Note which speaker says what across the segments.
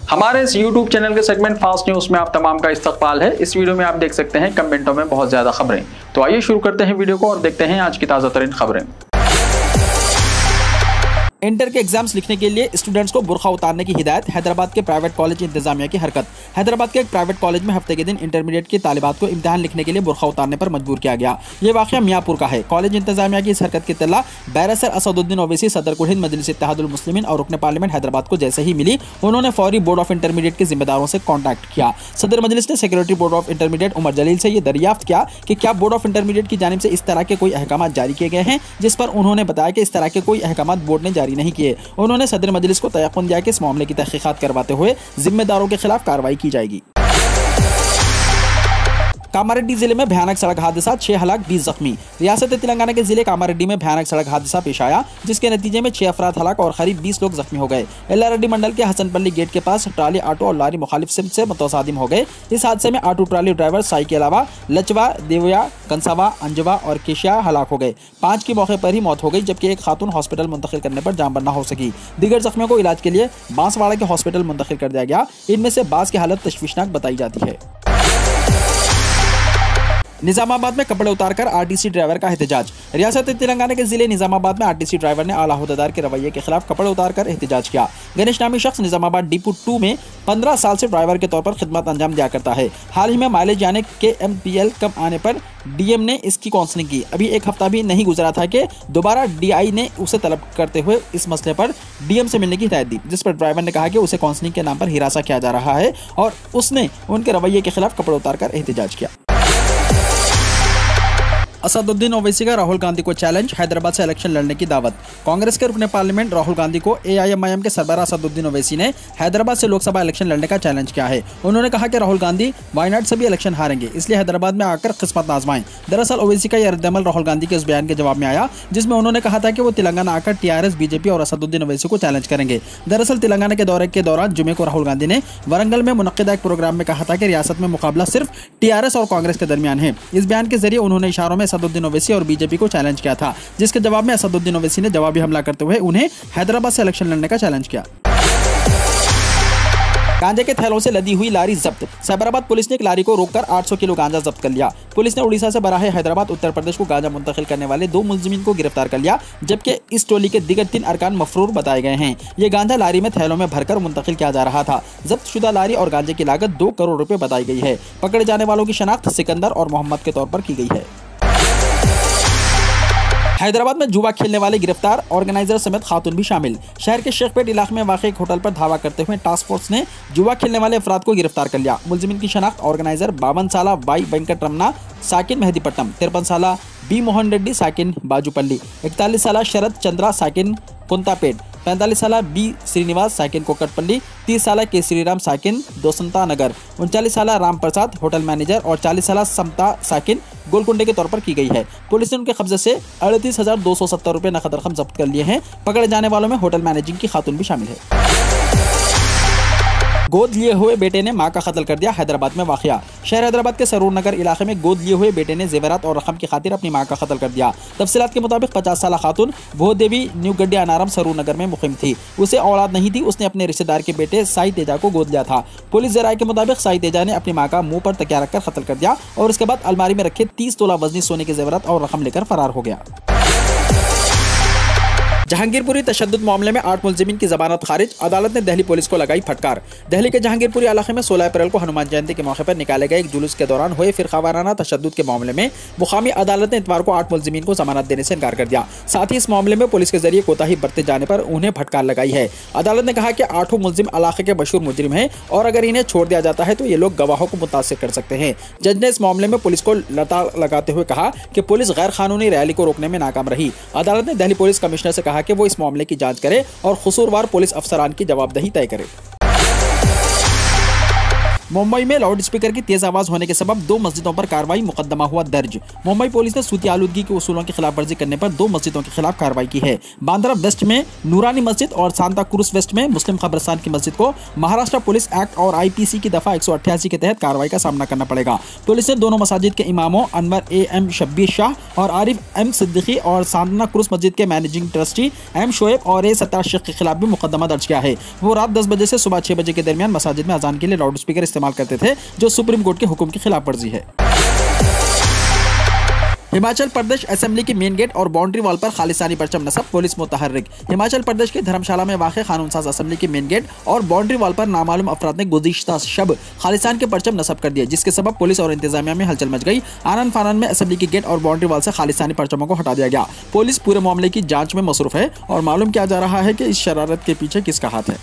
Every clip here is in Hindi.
Speaker 1: हमारे इस YouTube चैनल के सेगमेंट फास्ट न्यूज में आप तमाम का इस्तकबाल है। इस वीडियो में आप देख सकते हैं कमेंटों में बहुत ज्यादा खबरें। तो आइए शुरू करते हैं वीडियो को और देखते हैं आज की ताजा तरीन खबरें।
Speaker 2: इंटर के एग्जाम्स लिखने के लिए स्टूडेंट्स को बुर्खा उतारने की हिदायत। हैदराबाद के प्राइवेट कॉलेज इंतजामिया की हरकत। हैदराबाद के एक प्राइवेट कॉलेज में हफ्ते के दिन इंटरमीडिएट की तालिबात को इम्तिहान लिखने के लिए बुर्खा उतारने पर मजबूर किया गया। ये वाकया मियाँपुर का है। कॉलेज इंतजामिया की इस हरकत की इत्तला बैरिस्टर असदुद्दीन ओवैसी सदर कुल हिंद मजलिस इत्तेहादुल मुस्लिमीन और रुकन पार्लियामेंट हैदराबाद को जैसे ही मिली, उन्होंने फौरी बोर्ड ऑफ इंटरमीडिएट के जिम्मेदारों से कॉन्टैक्ट किया। सदर मजलिस ने secretary board of intermediate Umar Jaleel से ये दरियाफ्त किया कि क्या बोर्ड ऑफ इंटरमीडिएट की जानिब से इस तरह के कोई अहकाम जारी किए गए हैं, जिस पर उन्होंने बताया कि इस तरह के कोई अहकाम बोर्ड ने जारी नहीं किए। उन्होंने सदर मजलिस को तयक़ुन दिया कि इस मामले की तहक़ीक़ात करवाते हुए जिम्मेदारों के खिलाफ कार्रवाई की जाएगी। कामारेड्डी जिले में भयानक सड़क हादसा, 6 हलाक 20 जख्मी। रियासत तेलंगाना के जिले कामारेड्डी में भयानक सड़क हादसा पेश आया, जिसके नतीजे में 6 अफराद हलाक और करीब 20 लोग जख्मी हो गए। एल्लारेड्डी मंडल के हसनपल्ली गेट के पास ट्राली ऑटो और लारी मुखालिफ सिमत से मुतसादिम हो गए। इस हादसे में ऑटो ट्राली ड्राइवर साई के अलावा लचवा, देवया, कंसावा, अंजवा और केशिया हलाक हो गए। 5 की मौके पर ही मौत हो गई, जबकि एक खातून हॉस्पिटल मुंतकिल करने पर जान बरना हो सकी। दीगर जख्मियों को इलाज के लिए बांसवाड़ा के हॉस्पिटल मुंतकिल कर दिया गया। इनमें से बास की हालत तशवीशनाक बताई जाती है। निजामाबाद में कपड़े उतारकर आरटीसी ड्राइवर का एहतजाज। रियासत तेलंगाना के जिले निजामाबाद में आरटीसी ड्राइवर ने आला ओहदेदार के रवैये के खिलाफ कपड़े उतारकर एहतजाज किया। गणेश नामी शख्स निजामाबाद डिपो 2 में 15 साल से ड्राइवर के तौर पर खिदमत अंजाम दिया करता है। हाल ही में माइलेज यानी के MPL कम आने पर डीएम ने इसकी काउंसलिंग की। अभी एक हफ्ता भी नहीं गुजरा था कि दोबारा DI ने उसे तलब करते हुए इस मसले पर DM से मिलने की हिदायत दी, जिस पर ड्राइवर ने कहा कि उसे काउंसलिंग के नाम पर हिरासा किया जा रहा है और उसने उनके रवैये के खिलाफ कपड़े उतारकर एहतजाज किया। असदुद्दीन ओवैसी का राहुल गांधी को चैलेंज, हैदराबाद से इलेक्शन लड़ने की दावत। कांग्रेस के रुकने पार्लियामेंट राहुल गांधी को AIMIM के सरबराह असदुद्दीन ओवैसी ने हैदराबाद से लोकसभा इलेक्शन लड़ने का चैलेंज किया है। उन्होंने कहा कि राहुल गांधी वायनाड से भी इलेक्शन हारेंगे, इसलिए हैदराबाद में आकर किस्मत आजमाएं। दरअसल ओवैसी का यह रद्दअमल राहुल गांधी के उस बयान के जवाब में आया जिसमें उन्होंने कहा था कि वो तेलंगाना आकर TRS, BJP और असदुद्दीन ओवैसी को चैलेंज करेंगे। दरअसल तेलंगाना के दौरे के दौरान जुमे को राहुल गांधी ने वरंगल में मुनक्किदा एक प्रोग्राम में कहा था कि रियासत में मुकाबला सिर्फ TRS और कांग्रेस के दरमियान है। इस बयान के जरिए उन्होंने इशारों में असदुद्दीन ओवैसी और BJP को चैलेंज किया था, जिसके जवाब में असदुद्दीन ओवैसी ने जवाबी हमला करते हुए उन्हें हैदराबाद से इलेक्शन लड़ने का चैलेंज किया। गांजे के थैलों से लदी हुई लारी जब्त। साइबराबाद पुलिस ने एक लारी को रोककर 800 किलो गांजा जब्त कर लिया। पुलिस ने उड़ीसा से बराह हैदराबाद उत्तर प्रदेश को गांजा मुंतकिल करने वाले 2 मुलजिमीन को गिरफ्तार कर लिया, जबकि इस टोली के दिगर 3 अरकान मफरूर बताए गए हैं। ये गांजा लारी में थैलों में भरकर मुंतकिल किया जा रहा था। जब्त शुदा लारी और गांजे की लागत 2 करोड़ रुपए बताई गई है। पकड़े जाने वालों की शनाख्त सिकंदर और मोहम्मद के तौर पर की गई है। हैदराबाद में जुआ खेलने वाले गिरफ्तार, ऑर्गेनाइजर समेत खातून भी शामिल। शहर के शेखपेट इलाके में वाक़ एक होटल पर धावा करते हुए टास्क फोर्स ने जुआ खेलने वाले अफराद को गिरफ्तार कर लिया। मुलजिमिन की शनाख्त ऑर्गेनाइजर 52 साला वाई वेंकटरमना साकिन मेहदीपट्टनम, 53 साला B मोहन रेड्डी साकिन बाजूपल्ली, 41 साला शरद चंद्रा साकिन कुंतापेट, 45 साला B श्रीनिवास साकिन कोकटपल्ली, 30 साला के श्रीराम साकिन दोसंता नगर, 39 साला राम प्रसाद होटल मैनेजर और 40 साला समता साकिन गोलकुंडे के तौर पर की गई है। पुलिस ने उनके कब्जे से 38,270 रुपये नकद रकम जब्त कर लिए हैं। पकड़े जाने वालों में होटल मैनेजिंग की खातून भी शामिल है। गोद लिए हुए बेटे ने मां का कत्ल कर दिया। हैदराबाद में वाकया। शहर हैदराबाद के सरूर नगर इलाके में गोद लिए हुए बेटे ने जेवरात और रकम की खातिर अपनी मां का कत्ल कर दिया। तफसीलात के मुताबिक 50 साला खातून भोदेवी न्यू गड्डी अनारम सरूर नगर में मुकीम थी। उसे औलाद नहीं थी। उसने अपने रिश्तेदार के बेटे साई तेजा को गोद लिया था। पुलिस जराये के मुताबिक साई तेजा ने अपनी मां का मुंह पर तकिया रखकर कत्ल कर दिया और उसके बाद अलमारी में रखे 30 तोला वजनी सोने के जेवरात और रकम लेकर फरार हो गया। जहांगीरपुरी तशद्दुद मामले में 8 मुलजिमीन की जमानत खारिज। अदालत ने दिल्ली पुलिस को लगाई फटकार। दिल्ली के जहांगीरपुरी इलाके में 16 अप्रैल को हनुमान जयंती के मौके पर निकाले गए एक जुलूस के दौरान हुए फिरकावाराना तशद्दुद के मामले में मुकामी अदालत ने इतवार को 8 मुलजिमीन को जमानत देने से इनकार कर दिया। साथ ही इस मामले में पुलिस के जरिए कोताही बरते जाने पर उन्हें फटकार लगाई है। अदालत ने कहा कि 8 मुलजिम इलाके के मशहूर मुजरिम हैं और अगर इन्हें छोड़ दिया जाता है तो ये लोग गवाहों को मुतासिर कर सकते हैं। जज ने इस मामले में पुलिस को लता लगाते हुए कहा कि पुलिस गैर कानूनी रैली को रोकने में नाकाम रही। अदालत ने दिल्ली पुलिस कमिश्नर से कहा कि वो इस मामले की जांच करे और कसूरवार पुलिस अफसरान की जवाबदेही तय करे। मुंबई में लाउड स्पीकर की तेज आवाज होने के सबब 2 मस्जिदों पर कार्रवाई, मुकदमा हुआ दर्ज। मुंबई पुलिस ने सूती आलूदगी के उसूलों की खिलाफवर्जी करने पर 2 मस्जिदों के खिलाफ कार्रवाई की है। बांद्रा वेस्ट में नूरानी मस्जिद और सांता क्रूज वेस्ट में मुस्लिम कब्रिस्तान की मस्जिद को महाराष्ट्र पुलिस एक्ट और IPC की दफा 188 के तहत कार्रवाई का सामना करना पड़ेगा। पुलिस ने दोनों मसाजिद के इमामों अनवर AM शब्बीर शाह और आरिफ M सिद्दीकी और सांता क्रूज मस्जिद के मैनेजिंग ट्रस्टी M शोएब और A सत्तार शेख के खिलाफ भी मुकदमा दर्ज किया है। वो रात 10 बजे से सुबह 6 बजे के दरमियान मसाजिद में अजान के लिए लाउड स्पीकर इस्तेमाल करते थे, जो सुप्रीम कोर्ट के हुक्म की खिलाफ वर्जी है। हिमाचल प्रदेश असेंबली की मेन गेट और बाउंड्री वॉल पर खालिस्तानी परचम नस्ब, पुलिस मुतहर्रिक। हिमाचल प्रदेश के धर्मशाला में वाक़ कानून साज असेंबली की मेन गेट और बाउंड्री वॉल पर नामालूम अफराद ने गुज़िश्ता शब खालिस्तान के परचम नस्ब कर दिए, जिसके सबब पुलिस और इंतजामिया में हलचल मच गई। आनन फानन में असेंबली की गेट और बाउंड्री वॉल से खालिस्तानी परचमों को हटा दिया गया। पुलिस पूरे मामले की जाँच में मसरूफ है और मालूम किया जा रहा है कि इस शरारत के पीछे किसका हाथ है।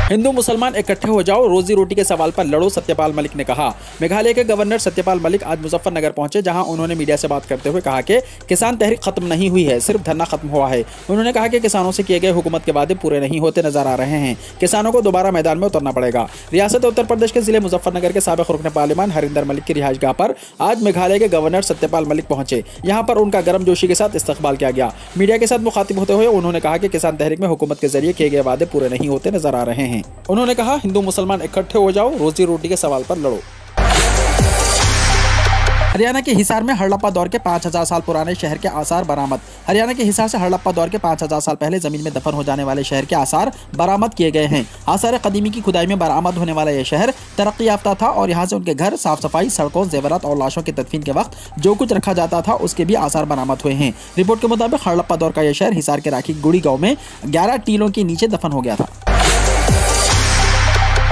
Speaker 2: हिंदू मुसलमान इकट्ठे हो जाओ, रोजी रोटी के सवाल पर लड़ो, सत्यपाल मलिक ने कहा। मेघालय के गवर्नर सत्यपाल मलिक आज मुजफ्फरनगर पहुंचे, जहां उन्होंने मीडिया से बात करते हुए कहा कि किसान तहरीक खत्म नहीं हुई है, सिर्फ धरना खत्म हुआ है। उन्होंने कहा कि किसानों से किए गए हुकूमत के वादे पूरे नहीं होते नजर आ रहे हैं, किसानों को दोबारा मैदान में उतरना पड़ेगा। रियासत उत्तर प्रदेश के जिले मुजफ्फरनगर के साबिक रुकन पार्लियामान हरिंदर मलिक की रिहाइशगाह पर आज मेघालय के गवर्नर सत्यपाल मलिक पहुंचे। यहाँ पर उनका गर्मजोशी के साथ इस्तकबाल किया गया। मीडिया के साथ मुखातिब होते हुए उन्होंने कहा कि किसान तहरीक में हुकूमत के जरिए किए गए वादे पूरे नहीं होते नजर आ रहे हैं। उन्होंने कहा, हिंदू मुसलमान इकट्ठे हो जाओ, रोजी रोटी के सवाल पर लड़ो। हरियाणा के हिसार में हड़प्पा दौर के 5000 साल पुराने शहर के आसार बरामद। हरियाणा के हिसार से हड़प्पा दौर के 5000 साल पहले जमीन में दफन हो जाने वाले शहर के आसार बरामद किए गए हैं। आसार कदीमी की खुदाई में बरामद होने वाला यह शहर तरक्की याफ्ता था और यहाँ से उनके घर, साफ सफाई, सड़कों, जेवरात और लाशों की तदफीन के वक्त जो कुछ रखा जाता था उसके भी आसार बरामद हुए हैं। रिपोर्ट के मुताबिक हड़प्पा दौर का यह शहर हिसार के राखी गुड़ी गाँव में 11 टीलों के नीचे दफन हो गया था।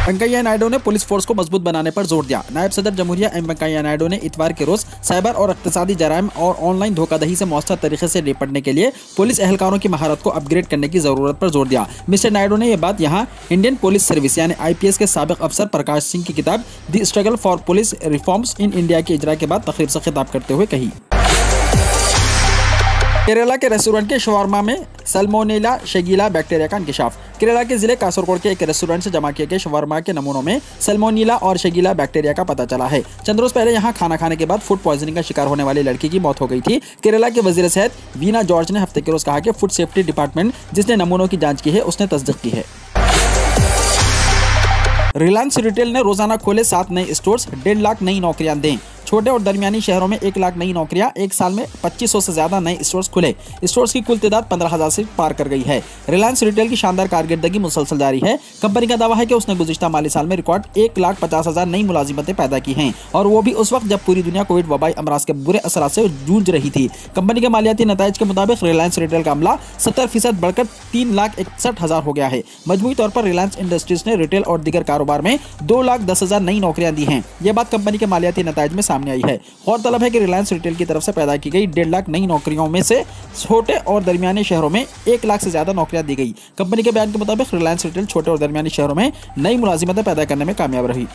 Speaker 2: वेंकैया नायडू ने पुलिस फोर्स को मजबूत बनाने पर जोर दिया। नायब सदर जमहूरिया वेंकैया नायडू ने इतवार के रोज साइबर और इक्तिसादी जराइम और ऑनलाइन धोखाधड़ी से मौसर तरीके से निपटने के लिए पुलिस एहलकारों की महारत को अपग्रेड करने की जरूरत पर जोर दिया। मिस्टर नायडू ने यह बात यहाँ इंडियन पुलिस सर्विस यानी IPS के साबिक अफसर प्रकाश सिंह की किताब the struggle for police reforms in India के इजरा के बाद तकरीब से खिताब करते हुए कही। केरला के रेस्टोरेंट के शवारमा में सल्मोनेला शेगिला बैक्टीरिया का इंकशाफ। केरला के जिले कासरगोड के एक रेस्टोरेंट से जमा किए गए शवारमा के नमूनों में सल्मोनेला और शेगिला बैक्टीरिया का पता चला है। चंद रोज पहले यहां खाना खाने के बाद फूड पॉइजनिंग का शिकार होने वाली लड़की की मौत हो गई थी। केरला के वजीर सेहत वीना जॉर्ज ने हफ्ते के रोज कहा कि फूड सेफ्टी डिपार्टमेंट जिसने नमूनों की जाँच की है उसने तस्दीक की है। रिलायंस रिटेल ने रोजाना खोले 7 नए स्टोर्स, 1.5 लाख नई नौकरियां दें। छोटे और दरमियानी शहरों में 1 लाख नई नौकरियां, एक साल में 2500 से ज्यादा नए स्टोर्स खुले। स्टोर्स की कुल तादाद 15,000 से पार कर गई है। रिलायंस रिटेल की शानदार कारकर्दगी मुसलसल जारी है। कंपनी का दावा है कि उसने गुज़िश्ता माली साल में रिकॉर्ड 1,50,000 नई मुलाजिमतें पैदा की हैं, और वो भी उस वक्त जब पूरी दुनिया कोविड वबाई अमराज के बुरे असरात से जूझ रही थी। कंपनी के मालियाती नताइज के मुताबिक रिलायंस रिटेल का अमला 70% बढ़कर 3,61,000 हो गया है। मजमूई तौर पर रिलायंस इंडस्ट्रीज ने रिटेल और दीगर कारोबार में 2,10,000 नई नौकरियां दी हैं। यह बात कंपनी के मालियाती नताइज में सामने आई है। गौरतलब है कि रिलायंस रिटेल की तरफ से पैदा की गई 1.5 लाख नई नौकरियों में से छोटे और दरमियाने शहरों में 1 लाख से ज्यादा नौकरियां दी गई। कंपनी के बयान के मुताबिक रिलायंस रिटेल छोटे और दरमियाने शहरों में नई मुलाजिमतें पैदा करने में कामयाब रही।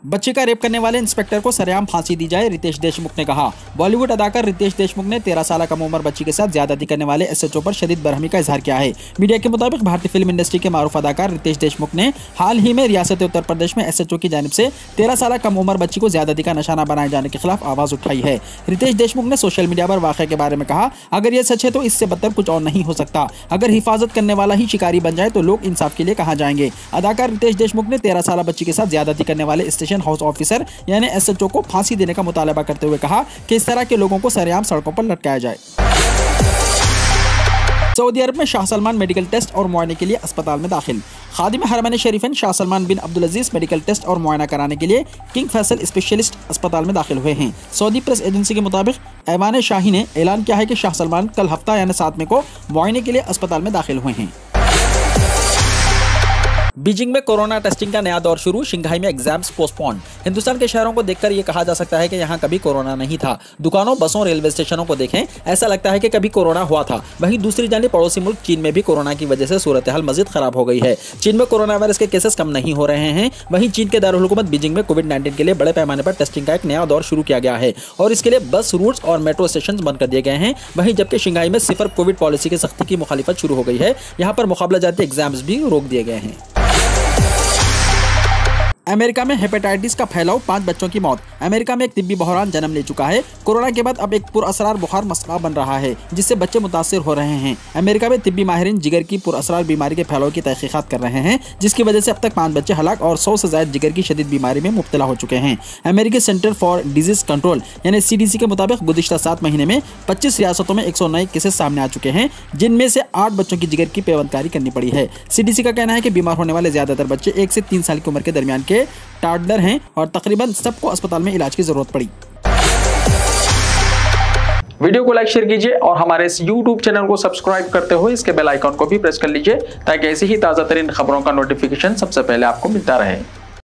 Speaker 2: बच्ची का रेप करने वाले इंस्पेक्टर को सरेआम फांसी दी जाए, रितेश देशमुख ने कहा। बॉलीवुड अदाकार रितेश देशमुख ने 13 साल कम उम्र बच्ची के साथ ज्यादती करने वाले SHO पर शदीद बरहमी का इजहार किया है। मीडिया के मुताबिक भारतीय फिल्म इंडस्ट्री के मारूफ अदाकार रितेश देशमुख ने हाल ही में रियासत उत्तर प्रदेश में SHO की जानिब से 13 साल कम उम्र बच्ची को ज्यादती का निशाना बनाए जाने के खिलाफ आवाज उठाई है। रितेश देशमुख ने सोशल मीडिया पर वाक़े के बारे में कहा, अगर यह सच है तो इससे बदतर कुछ और नहीं हो सकता। अगर हिफाजत करने वाला ही शिकारी बन जाए तो लोग इंसाफ के लिए कहाँ जाएंगे। अदाकार रितेश देशमुख ने 13 साल बच्ची के साथ ज्यादती करने वाले स्टेशन हाउस ऑफिसर यानी SHO को फांसी देने का मुतालबा करते हुए कहा कि इस तरह के लोगों को सरेआम सड़कों पर लटकाया जाए। सऊदी अरब में शाह सलमान मेडिकल टेस्ट और मुआयने के लिए अस्पताल में दाखिल। खादिम हरमैन शरीफैन शाह सलमान बिन अब्दुल अजीज मेडिकल टेस्ट और मुआयना कराने के लिए किंग फैसल स्पेशलिस्ट अस्पताल में दाखिल हुए हैं। सऊदी प्रेस एजेंसी के मुताबिक ऐवान शाही ने ऐलान किया है कि शाह सलमान कल हफ्ता यानी 7 मई को मुआयने के लिए अस्पताल में दाखिल हुए हैं। बीजिंग में कोरोना टेस्टिंग का नया दौर शुरू, शंघाई में एग्जाम्स पोस्टपोन। हिंदुस्तान के शहरों को देखकर ये कहा जा सकता है कि यहाँ कभी कोरोना नहीं था। दुकानों, बसों, रेलवे स्टेशनों को देखें, ऐसा लगता है कि कभी कोरोना हुआ था। वहीं दूसरी जानिब पड़ोसी मुल्क चीन में भी कोरोना की वजह से सूरत हाल मजीद खराब हो गई है। चीन में कोरोना वायरस के केसेस कम नहीं हो रहे हैं। वहीं चीन के दारुल हुकूमत बीजिंग में कोविड-19 के लिए बड़े पैमाने पर टेस्टिंग का एक नया दौर शुरू किया गया है और इसके लिए बस रूट्स और मेट्रो स्टेशन बंद कर दिए गए हैं। वहीं जबकि शंघाई में सिफर कोविड पॉलिसी की सख्ती की मुखालिफत शुरू हो गई है। यहाँ पर मुकाबला जाती एग्जाम्स भी रोक दिए गए हैं। अमेरिका में हेपेटाइटिस का फैलाव, 5 बच्चों की मौत। अमेरिका में एक तिब्बी बहरान जन्म ले चुका है। कोरोना के बाद अब एक पुरअसरार बुखार मसला बन रहा है, जिससे बच्चे मुतासिर हो रहे हैं। अमेरिका में तिब्बी माहिरीन जिगर की पुरअसरार बीमारी के फैलाव की तहकीकात कर रहे हैं, जिसकी वजह से अब तक 5 बच्चे हलाक और 100 से ज्यादा जिगर की शदीद बीमारी में मुब्तला हो चुके हैं। अमेरिकी सेंटर फॉर डिजीज कंट्रोल यानी CDC के मुताबिक गुज़िश्ता 7 महीने में 25 रियासतों में 100 नए केसेस सामने आ चुके हैं, जिनमें से 8 बच्चों की जिगर की पेवंदकारी करनी पड़ी है। CDC का कहना है कि बीमार होने वाले ज्यादातर बच्चे 1 से 3 साल की उम्र के दरमियान के टॉडलर हैं और तकरीबन सबको अस्पताल में इलाज की जरूरत पड़ी।
Speaker 1: वीडियो को लाइक शेयर कीजिए और हमारे इस YouTube चैनल को सब्सक्राइब करते हुए इसके बेल आइकॉन को भी प्रेस कर लीजिए, ताकि ऐसी ही ताज़ा तरीन खबरों का नोटिफिकेशन सबसे पहले आपको मिलता रहे।